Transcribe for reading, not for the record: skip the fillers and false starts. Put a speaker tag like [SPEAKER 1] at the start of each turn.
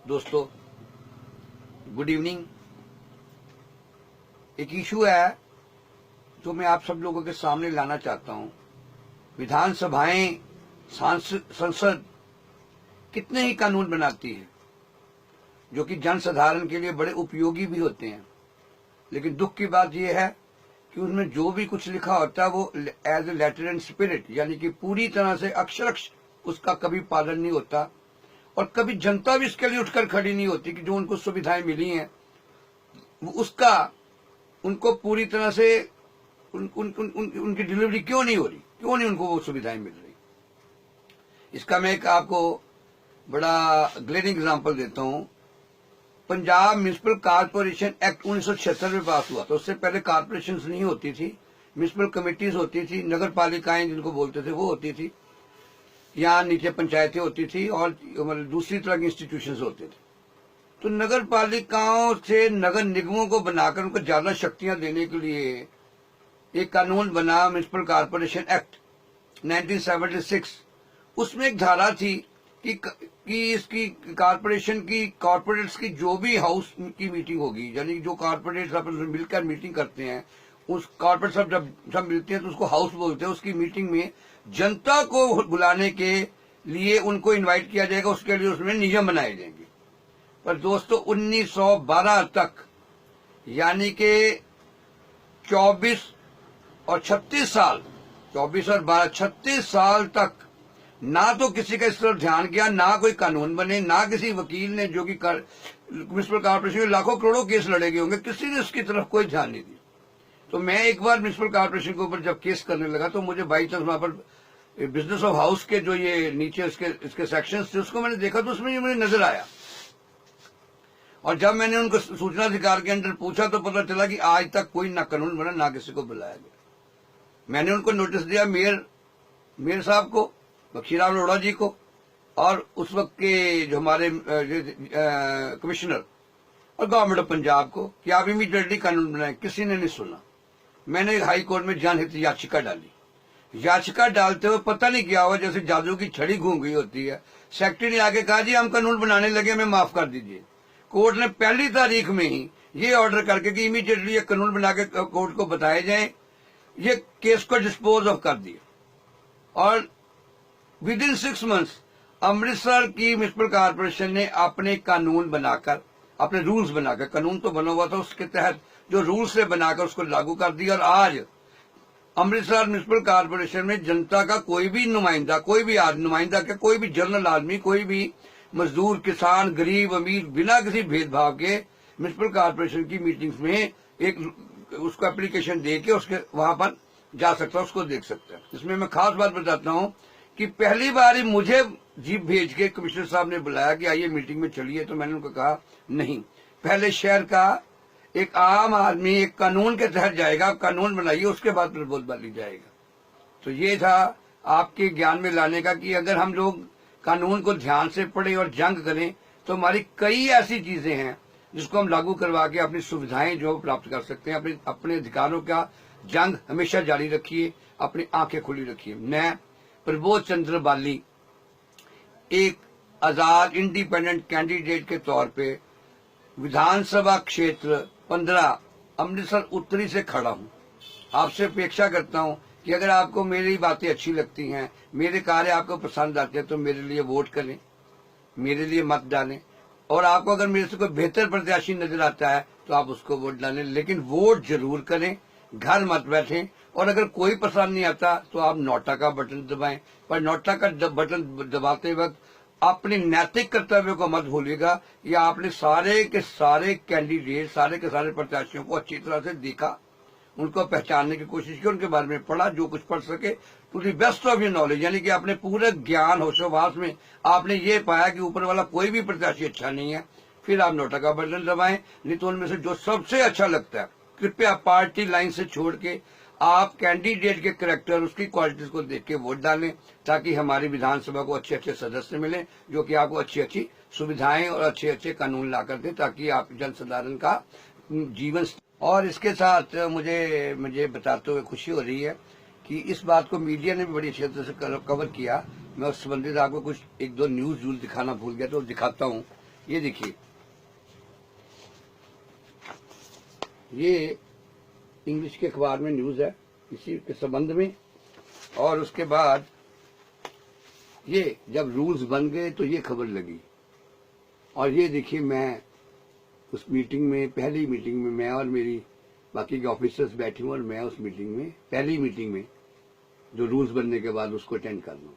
[SPEAKER 1] दोस्तों, good evening. एक issue है जो मैं आप सब लोगों के सामने लाना चाहता हूं। विधानसभाएं, संसद कितने ही कानून बनाती है जो कि जन साधारण के लिए बड़े उपयोगी भी होते हैं, लेकिन दुख की बात यह है कि उसमें जो भी कुछ लिखा होता है वो as a letter and spirit, यानी कि पूरी तरह से अक्षरश उसका कभी पालन नहीं होता, और कभी जनता भी इसके लिए उठकर खड़ी नहीं होती कि जो उनको सुविधाएं मिली हैं उसका उनको पूरी तरह से उनकी डिलीवरी क्यों नहीं हो रही, क्यों नहीं उनको वो सुविधाएं मिल रही। इसका मैं एक आपको बड़ा ग्लेडिंग एग्जांपल देता हूं। पंजाब म्यूनिसिपल कारपोरेशन एक्ट 1976 में पास हुआ, तो उससे पहले कारपोरेशन नहीं होती थी, म्यूनिसिपल कमेटीज होती थी, नगर पालिकाएं जिनको बोलते थे वो होती थी, यहाँ नीचे पंचायतें होती थी और दूसरी तरह के इंस्टीट्यूशंस होते थे। तो नगर पालिकाओं से नगर निगमों को बनाकर उनको ज्यादा शक्तियां देने के लिए एक कानून बना, म्यूनिसिपल कारपोरेशन एक्ट 1976। उसमें एक धारा थी कि इसकी कारपोरेशन की कॉर्पोरेट्स की जो भी हाउस की मीटिंग होगी, यानी जो कॉर्पोरेट्स आपस में मिलकर मीटिंग करते हैं, उस कॉर्पोरेट जब मिलते हैं तो उसको हाउस बोलते हैं। उसकी मीटिंग में जनता को बुलाने के लिए उनको इनवाइट किया जाएगा, उसके लिए उसमें नियम बनाए जाएंगे। पर दोस्तों 1912 तक, यानी कि 24 और 36 साल, 24 और 12 36 साल तक ना तो किसी का इस तरफ ध्यान गया, ना कोई कानून बने, ना किसी वकील ने, जो कि म्यूनिसिपल कारपोरेशन में लाखों करोड़ों केस लड़े गए होंगे, किसी ने उसकी तरफ कोई ध्यान नहीं दिया। तो मैं एक बार म्यूनिसिपल कारपोरेशन के ऊपर जब केस करने लगा तो मुझे बाई चांस वहां पर बिजनेस ऑफ हाउस के जो ये नीचे इसके सेक्शंस थे उसको मैंने देखा, तो उसमें ये मुझे नजर आया। और जब मैंने उनको सूचना अधिकार के अंदर पूछा तो पता चला कि आज तक कोई ना कानून बना, ना किसी को बुलाया गया। मैंने उनको नोटिस दिया, मेयर साहब को, बखीराम अरोड़ा जी को, और उस वक्त के जो हमारे कमिश्नर और गवर्नमेंट ऑफ पंजाब को, कि आप इमीडिएटली कानून बनाए। किसी ने नहीं सुना। मैंने हाई कोर्ट में जनहित याचिका डाली। याचिका डालते हुए पता नहीं क्या हुआ, जैसे जादू की छड़ी घूम गई होती है। सेक्रेटरी ने आके कहा, जी हम कानून बनाने लगे, हमें माफ कर दीजिए। कोर्ट ने पहली तारीख में ही ये ऑर्डर करके कि इमीडिएटली ये कानून बना के कोर्ट को बताए जाए, ये केस को डिस्पोज ऑफ कर दिया। और विद इन 6 months अमृतसर की म्यूनिसिपल कारपोरेशन ने अपने कानून बनाकर, अपने रूल्स बनाकर, कानून तो बना हुआ था, उसके तहत जो रूल्स से बनाकर उसको लागू कर दिया। और आज अमृतसर म्यूनिसिपल कारपोरेशन में जनता का कोई भी नुमाइंदा, कोई भी नुमाइंदा के, कोई भी जनरल आदमी, कोई भी मजदूर, किसान, गरीब, अमीर, बिना किसी भेदभाव के म्यूनिसिपल कारपोरेशन की मीटिंग्स में एक उसको एप्लीकेशन दे के उसके वहां पर जा सकता है, उसको देख सकता है। इसमें मैं खास बात बताता हूं कि पहली बार ही मुझे जीप भेज के कमिश्नर साहब ने बुलाया कि आइए मीटिंग में चलिए, तो मैंने उनको कहा नहीं, पहले शहर का एक आम आदमी एक कानून के तहत जाएगा, कानून बनाइए, उसके बाद फिर बोलबाली जाएगा। तो ये था आपके ज्ञान में लाने का कि अगर हम लोग कानून को ध्यान से पढ़े और जंग करें तो हमारी कई ऐसी चीजें हैं जिसको हम लागू करवा के अपनी सुविधाएं जो प्राप्त कर सकते हैं। अपने अधिकारों का जंग हमेशा जारी रखिए, अपनी आंखें खुली रखिए। मैं प्रबोध चंद्र बाली एक आजाद इंडिपेंडेंट कैंडिडेट के तौर पे विधानसभा क्षेत्र 15 अमृतसर उत्तरी से खड़ा हूं। आपसे अपेक्षा करता हूं कि अगर आपको मेरी बातें अच्छी लगती हैं, मेरे कार्य आपको पसंद आते हैं, तो मेरे लिए वोट करें, मेरे लिए मत डालें। और आपको अगर मेरे से कोई बेहतर प्रत्याशी नजर आता है तो आप उसको वोट डालें, लेकिन वोट जरूर करें, घर मत बैठें। और अगर कोई पसंद नहीं आता तो आप नोटा का बटन दबाएं, पर नोटा का बटन दबाते वक्त अपने नैतिक कर्तव्यों को मत भूलिएगा। या आपने सारे के सारे कैंडिडेट, सारे के सारे प्रत्याशियों को अच्छी तरह से देखा, उनको पहचानने की कोशिश की, उनके बारे में पढ़ा, जो कुछ पढ़ सके to the best of your knowledge, यानी कि अपने पूरे ज्ञान होशोवास में आपने ये पाया कि ऊपर वाला कोई भी प्रत्याशी अच्छा नहीं है, फिर आप नोटा का बटन दबाएं। नहीं तो उनमें से जो सबसे अच्छा लगता है, कृपया पार्टी लाइन से छोड़ के आप कैंडिडेट के कैरेक्टर, उसकी क्वालिटीज को देख के वोट डालें, ताकि हमारी विधानसभा को अच्छे अच्छे सदस्य मिले जो कि आपको अच्छी अच्छी सुविधाएं और अच्छे अच्छे कानून ला कर दें, ताकि आप जन साधारण का जीवन। और इसके साथ मुझे बताते हुए खुशी हो रही है कि इस बात को मीडिया ने भी बड़ी अच्छी तरह से कवर किया। मैं उस संबंधित आपको कुछ 1-2 न्यूज दिखाना भूल गया, तो दिखाता हूँ ये देखिए, ये इंग्लिश के अखबार में न्यूज है इसी के संबंध में। और उसके बाद ये जब रूल्स बन गए तो ये खबर लगी। और ये देखिए, मैं उस मीटिंग में, पहली मीटिंग में मैं और मेरी बाकी के ऑफिसर्स बैठे हूँ और मैं उस मीटिंग में, पहली मीटिंग में जो रूल्स बनने के बाद उसको अटेंड कर रहा हूँ।